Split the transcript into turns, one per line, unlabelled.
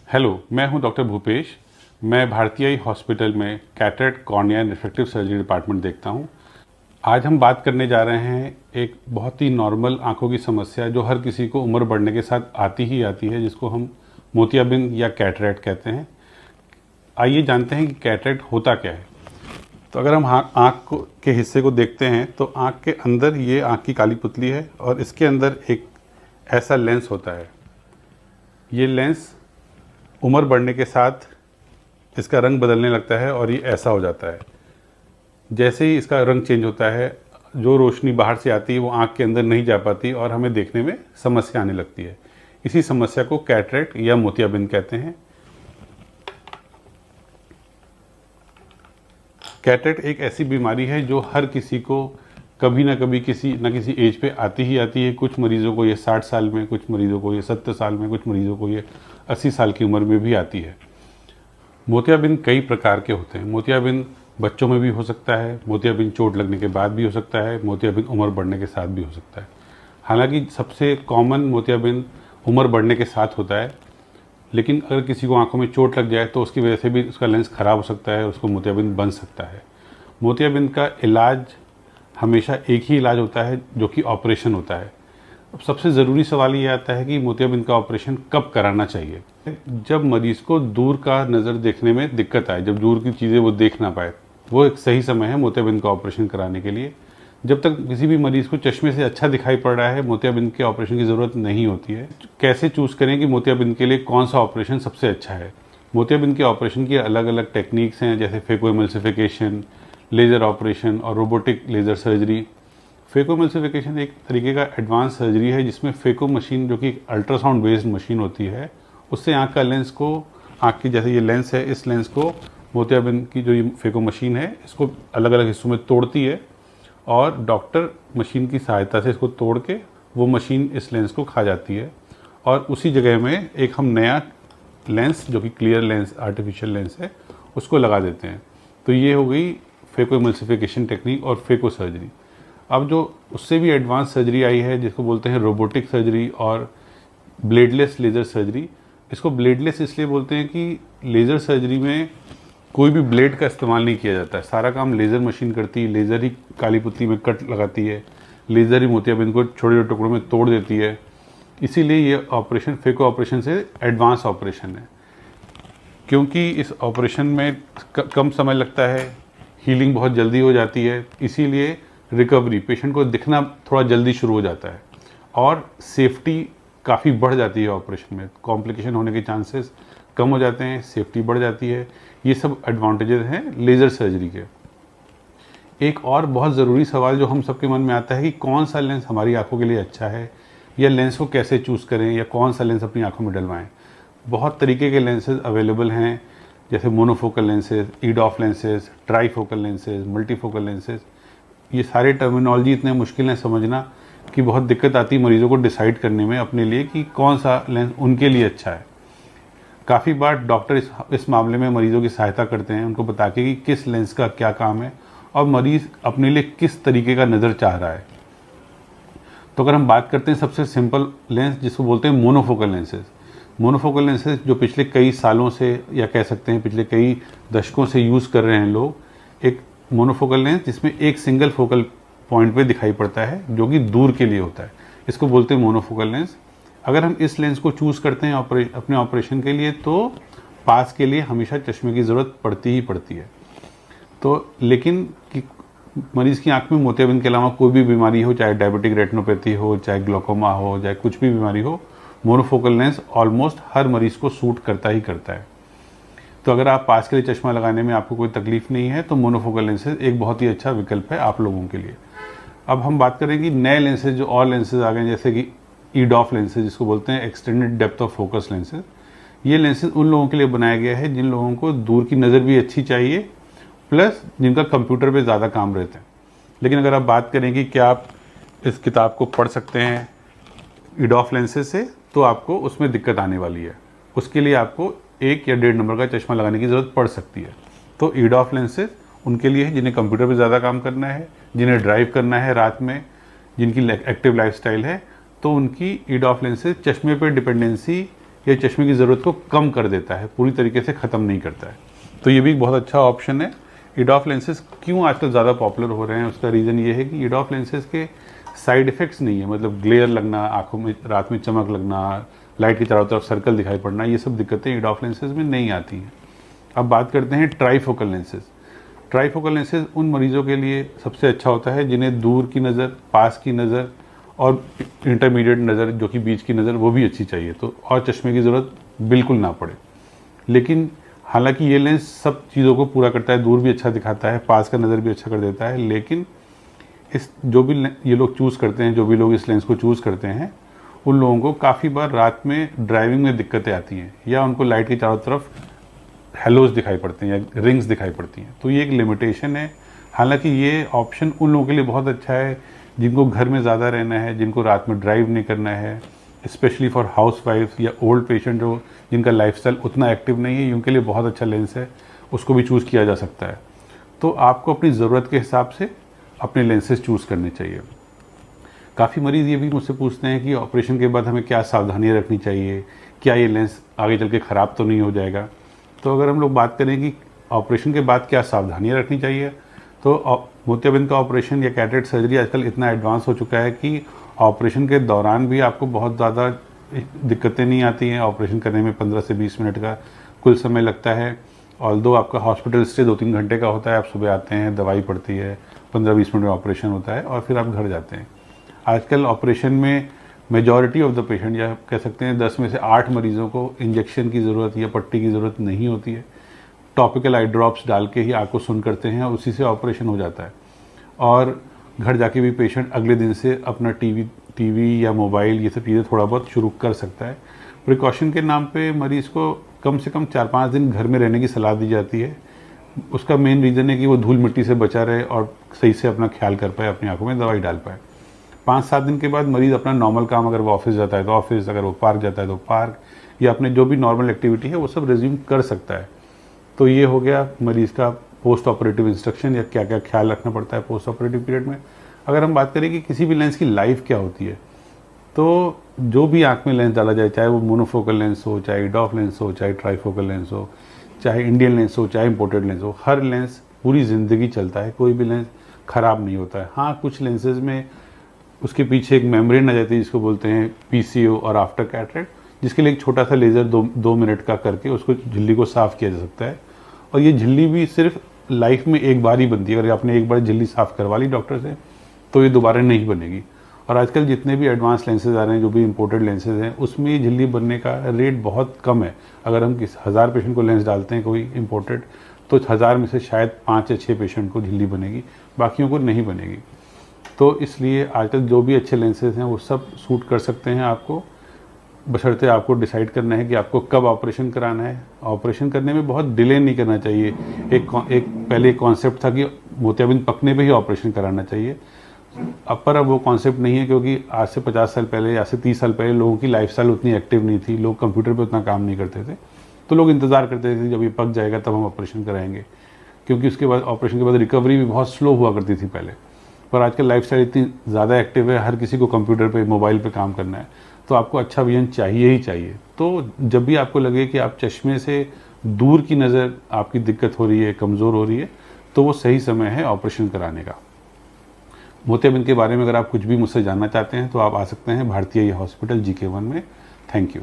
Hello, मैं हूं doctor Bhupesh. मैं भारतीय आई हॉस्पिटल में cataract, cornea and refractive surgery department देखता हूं। आज हम बात करने जा रहे हैं एक बहुत ही नॉर्मल आंखों की समस्या जो हर किसी को उम्र बढ़ने के साथ आती ही आती है, जिसको हम मोतियाबिंद या कैटरेक्ट कहते हैं। आइए जानते हैं कि कैटरेक्ट होता क्या है। तो अगर हम के हिस्से को देखते हैं तो आँख के अंदर ये आँख की काली पुतली है और इसके अंदर एक ऐसा लेंस होता है। ये लेंस उम्र बढ़ने के साथ इसका रंग बदलने लगता है और ये ऐसा हो जाता है। जैसे ही इसका रंग चेंज होता है, जो रोशनी बाहर से आती है वो आँख के अंदर नहीं जा पाती और हमें देखने में समस्या आने लगती है। इसी समस्या को कैटरेक्ट या मोतियाबिंद कहते हैं। कैटरेक्ट एक ऐसी बीमारी है जो हर किसी को कभी ना कभी किसी न किसी एज पे आती ही आती है। कुछ मरीज़ों को ये 60 साल में, कुछ मरीज़ों को ये 70 साल में, कुछ मरीज़ों को ये 80 साल की उम्र में भी आती है। मोतियाबिंद कई प्रकार के होते हैं। मोतियाबिंद बच्चों में भी हो सकता है, मोतियाबिंद चोट लगने के बाद भी हो सकता है, मोतियाबिंद उम्र बढ़ने के साथ भी हो सकता है। हालांकि सबसे कॉमन मोतियाबिंद उम्र बढ़ने के साथ होता है, लेकिन अगर किसी को आंखों में चोट लग जाए तो उसकी वजह से भी उसका लेंस ख़राब हो सकता है, उसको मोतियाबिंद बन सकता है। मोतियाबिंद का इलाज हमेशा एक ही इलाज होता है, जो कि ऑपरेशन होता है। अब सबसे ज़रूरी सवाल ये आता है कि मोतियाबिंद का ऑपरेशन कब कराना चाहिए। जब मरीज़ को दूर का नज़र देखने में दिक्कत आए, जब दूर की चीज़ें वो देख ना पाए, वो एक सही समय है मोतियाबिंद का ऑपरेशन कराने के लिए। जब तक किसी भी मरीज़ को चश्मे से अच्छा दिखाई पड़ रहा है, मोतियाबिंद के ऑपरेशन की ज़रूरत नहीं होती है। कैसे चूज़ करें कि मोतियाबिंद के लिए कौन सा ऑपरेशन सबसे अच्छा है। मोतियाबिंद के ऑपरेशन की अलग अलग टेक्निक्स हैं, जैसे फेकोएमल्सिफिकेशन, लेज़र ऑपरेशन और रोबोटिक लेज़र सर्जरी। फेकोएमल्सिफिकेशन एक तरीके का एडवांस सर्जरी है जिसमें फेको मशीन, जो कि अल्ट्रासाउंड बेस्ड मशीन होती है, उससे आँख का लेंस को, आँख की जैसे ये लेंस है, इस लेंस को मोतियाबिंद की जो ये फेको मशीन है इसको अलग अलग हिस्सों में तोड़ती है और डॉक्टर मशीन की सहायता से इसको तोड़ के वो मशीन इस लेंस को खा जाती है और उसी जगह में एक हम नया लेंस, जो कि क्लियर लेंस, आर्टिफिशियल लेंस है, उसको लगा देते हैं। तो ये हो गई फेकोएमल्सिफिकेशन टेक्निक और फेको सर्जरी। अब जो उससे भी एडवांस सर्जरी आई है जिसको बोलते हैं रोबोटिक सर्जरी और ब्लेडलेस लेज़र सर्जरी। इसको ब्लेडलेस इसलिए बोलते हैं कि लेज़र सर्जरी में कोई भी ब्लेड का इस्तेमाल नहीं किया जाता है। सारा काम लेज़र मशीन करती है, लेज़र ही काली पुतली में कट लगाती है, लेज़र ही मोतियाबिंद को छोटे छोटे टुकड़ों में तोड़ देती है। इसीलिए ये ऑपरेशन फेको ऑपरेशन से एडवांस ऑपरेशन है, क्योंकि इस ऑपरेशन में कम समय लगता है, हीलिंग बहुत जल्दी हो जाती है, इसीलिए रिकवरी, पेशेंट को दिखना थोड़ा जल्दी शुरू हो जाता है और सेफ्टी काफ़ी बढ़ जाती है ऑपरेशन में। कॉम्प्लिकेशन होने के चांसेस कम हो जाते हैं, सेफ्टी बढ़ जाती है। ये सब एडवांटेजेस हैं लेज़र सर्जरी के। एक और बहुत ज़रूरी सवाल जो हम सबके मन में आता है कि कौन सा लेंस हमारी आंखों के लिए अच्छा है, या लेंस को कैसे चूज़ करें, या कौन सा लेंस अपनी आंखों में डलवाएं। बहुत तरीके के लेंसेज अवेलेबल हैं, जैसे monofocal lenses, EDOF lenses, trifocal lenses, multifocal lenses. ये सारे टर्मिनोलॉजी इतने मुश्किल हैं समझना कि बहुत दिक्कत आती है मरीज़ों को डिसाइड करने में अपने लिए कि कौन सा लेंस उनके लिए अच्छा है। काफ़ी बार डॉक्टर इस मामले में मरीज़ों की सहायता करते हैं, उनको बता के कि किस लेंस का क्या काम है और मरीज़ अपने लिए किस तरीके का नज़र चाह रहा है। तो अगर हम बात करते हैं सबसे सिंपल लेंस, जिसको बोलते हैं मोनोफोकल लेंसेज। मोनोफोकल लेंसेज जो पिछले कई सालों से, या कह सकते हैं पिछले कई दशकों से यूज़ कर रहे हैं लोग, एक मोनोफोकल लेंस जिसमें एक सिंगल फोकल पॉइंट पे दिखाई पड़ता है, जो कि दूर के लिए होता है, इसको बोलते हैं मोनोफोकल लेंस। अगर हम इस लेंस को चूज़ करते हैं अपने ऑपरेशन के लिए, तो पास के लिए हमेशा चश्मे की ज़रूरत पड़ती ही पड़ती है। तो लेकिन कि मरीज़ की आंख में मोतियाबिंद के अलावा कोई भी बीमारी हो, चाहे डायबिटिक रेटिनोपैथी हो, चाहे ग्लोकोमा हो, चाहे कुछ भी बीमारी हो, मोनोफोकल लेंस ऑलमोस्ट हर मरीज़ को सूट करता ही करता है। तो अगर आप पास के लिए चश्मा लगाने में आपको कोई तकलीफ नहीं है तो मोनोफोकल लेंसेज एक बहुत ही अच्छा विकल्प है आप लोगों के लिए। अब हम बात करें कि नए लेंसेज, जो और लेंसेज आ गए, जैसे कि ईडॉफ लेंसेज, जिसको बोलते हैं extended depth of focus lenses. ये लेंसेज उन लोगों के लिए बनाया गया है जिन लोगों को दूर की नज़र भी अच्छी चाहिए, प्लस जिनका कंप्यूटर पे ज़्यादा काम रहता है। लेकिन अगर आप बात करें कि क्या आप इस किताब को पढ़ सकते हैं ईडॉफ लेंसेज से, तो आपको उसमें दिक्कत आने वाली है। उसके लिए आपको 1 या 1.5 नंबर का चश्मा लगाने की ज़रूरत पड़ सकती है। तो ईडॉफ लेंसेज उनके लिए है जिन्हें कंप्यूटर पे ज़्यादा काम करना है, जिन्हें ड्राइव करना है रात में, जिनकी एक्टिव लाइफस्टाइल है, तो उनकी ईडॉफ लेंसेज चश्मे पे डिपेंडेंसी ये चश्मे की ज़रूरत को कम कर देता है, पूरी तरीके से ख़त्म नहीं करता है। तो ये भी एक बहुत अच्छा ऑप्शन है। EDOF लेंसेज क्यों आजकल ज़्यादा पॉपुलर हो रहे हैं, उसका रीज़न ये है कि EDOF लेंसेज के साइड इफ़ेक्ट्स नहीं है, मतलब ग्लेयर लगना, आँखों में रात में चमक लगना, लाइट की चारों तरफ सर्कल दिखाई पड़ना, ये सब दिक्कतें EDOF लेंसेज में नहीं आती हैं। अब बात करते हैं ट्राईफोकल लेंसेज। ट्राईफोकल लेंसेज उन मरीजों के लिए सबसे अच्छा होता है जिन्हें दूर की नज़र, पास की नज़र और इंटरमीडिएट नज़र, जो कि बीच की नज़र, वो भी अच्छी चाहिए, तो और चश्मे की ज़रूरत बिल्कुल ना पड़े। लेकिन हालांकि ये लेंस सब चीज़ों को पूरा करता है, दूर भी अच्छा दिखाता है, पास का नज़र भी अच्छा कर देता है, लेकिन इस जो भी ये लोग चूज़ करते हैं, जो भी लोग इस लेंस को चूज़ करते हैं, उन लोगों को काफ़ी बार रात में ड्राइविंग में दिक्कतें आती हैं, या उनको लाइट की चारों तरफ हेलोज दिखाई पड़ते हैं या रिंग्स दिखाई पड़ती हैं। तो ये एक लिमिटेशन है। हालांकि ये ऑप्शन उन लोगों के लिए बहुत अच्छा है जिनको घर में ज़्यादा रहना है, जिनको रात में ड्राइव नहीं करना है, स्पेशली फॉर हाउस वाइफ या ओल्ड पेशेंट जो जिनका लाइफस्टाइल उतना एक्टिव नहीं है, उनके लिए बहुत अच्छा लेंस है, उसको भी चूज़ किया जा सकता है। तो आपको अपनी ज़रूरत के हिसाब से अपने लेंसेज चूज़ करने चाहिए। काफ़ी मरीज़ ये भी मुझसे पूछते हैं कि ऑपरेशन के बाद हमें क्या सावधानियाँ रखनी चाहिए, क्या ये लेंस आगे चल के ख़राब तो नहीं हो जाएगा। तो अगर हम लोग बात करें कि ऑपरेशन के बाद क्या सावधानियाँ रखनी चाहिए, तो मोतियाबिंद का ऑपरेशन या कैटरेक्ट सर्जरी आजकल इतना एडवांस हो चुका है कि ऑपरेशन के दौरान भी आपको बहुत ज़्यादा दिक्कतें नहीं आती हैं। ऑपरेशन करने में 15 से 20 मिनट का कुल समय लगता है। ऑल्दो आपका हॉस्पिटल स्टे 2-3 घंटे का होता है, आप सुबह आते हैं, दवाई पड़ती है, 15-20 मिनट में ऑपरेशन होता है और फिर आप घर जाते हैं। आजकल ऑपरेशन में मेजॉरिटी ऑफ द पेशेंट, या कह सकते हैं 10 में से 8 मरीज़ों को इंजेक्शन की ज़रूरत या पट्टी की ज़रूरत नहीं होती है। टॉपिकल आई ड्रॉप्स डाल के ही आँख को सुन करते हैं और उसी से ऑपरेशन हो जाता है। और घर जाके भी पेशेंट अगले दिन से अपना टीवी या मोबाइल ये सब चीज़ें थोड़ा बहुत शुरू कर सकता है। प्रिकॉशन के नाम पे मरीज़ को कम से कम 4-5 दिन घर में रहने की सलाह दी जाती है। उसका मेन रीज़न है कि वो धूल मिट्टी से बचा रहे और सही से अपना ख्याल कर पाए, अपनी आँखों में दवाई डाल पाए। 5-7 दिन के बाद मरीज़ अपना नॉर्मल काम, अगर वो ऑफिस जाता है तो ऑफिस, अगर वो पार्क जाता है तो पार्क, या अपने जो भी नॉर्मल एक्टिविटी है वो सब रिज्यूम कर सकता है। तो ये हो गया मरीज़ का पोस्ट ऑपरेटिव इंस्ट्रक्शन, या क्या क्या ख्याल रखना पड़ता है पोस्ट ऑपरेटिव पीरियड में। अगर हम बात करें कि किसी भी लेंस की लाइफ क्या होती है, तो जो भी आँख में लेंस डाला जाए, चाहे वो मोनोफोकल लेंस हो, चाहे EDOF लेंस हो, चाहे ट्राईफोकल लेंस हो, चाहे इंडियन लेंस हो, चाहे इंपोर्टेड लेंस हो, हर लेंस पूरी ज़िंदगी चलता है, कोई भी लेंस ख़राब नहीं होता है। हाँ, कुछ लेंसेज में उसके पीछे एक मेम्ब्रेन आ जाती है जिसको बोलते हैं PCO और आफ्टर कैटरेक्ट, जिसके लिए एक छोटा सा लेज़र 2 मिनट का करके उसको झिल्ली को साफ़ किया जा सकता है। और ये झिल्ली भी सिर्फ लाइफ में एक बार ही बनती है। अगर आपने एक बार झिल्ली साफ़ करवा ली डॉक्टर से तो ये दोबारा नहीं बनेगी। और आजकल जितने भी एडवांस लेंसेज आ रहे हैं, जो भी इंपोर्टेड लेंसेज हैं, उसमें ये झिल्ली बनने का रेट बहुत कम है। अगर हम 1000 पेशेंट को लेंस डालते हैं कोई इंपोर्टेड, तो 1000 में से शायद 5 या 6 पेशेंट को झिल्ली बनेगी, बाकियों को नहीं बनेगी। तो इसलिए आजकल जो भी अच्छे लेंसेज हैं वो सब सूट कर सकते हैं आपको, बशर्ते आपको डिसाइड करना है कि आपको कब ऑपरेशन कराना है। ऑपरेशन करने में बहुत डिले नहीं करना चाहिए। एक पहले कॉन्सेप्ट था कि मोतियाबिंद पकने पे ही ऑपरेशन कराना चाहिए, अब वो कॉन्सेप्ट नहीं है, क्योंकि आज से 50 साल पहले, आज से 30 साल पहले लोगों की लाइफस्टाइल उतनी एक्टिव नहीं थी, लोग कंप्यूटर पे उतना काम नहीं करते थे, तो लोग इंतज़ार करते थे जब ये पक जाएगा तब हम ऑपरेशन कराएंगे, क्योंकि उसके बाद ऑपरेशन के बाद रिकवरी भी बहुत स्लो हुआ करती थी पहले। पर आजकल लाइफस्टाइल इतनी ज़्यादा एक्टिव है, हर किसी को कंप्यूटर पे, मोबाइल पे काम करना है, तो आपको अच्छा विजन चाहिए ही चाहिए। तो जब भी आपको लगे कि आप चश्मे से दूर की नज़र आपकी दिक्कत हो रही है, कमज़ोर हो रही है, तो वो सही समय है ऑपरेशन कराने का। मोतियाबिंद के बारे में अगर आप कुछ भी मुझसे जानना चाहते हैं तो आप आ सकते हैं भारतीय हॉस्पिटल GK1 में। Thank you.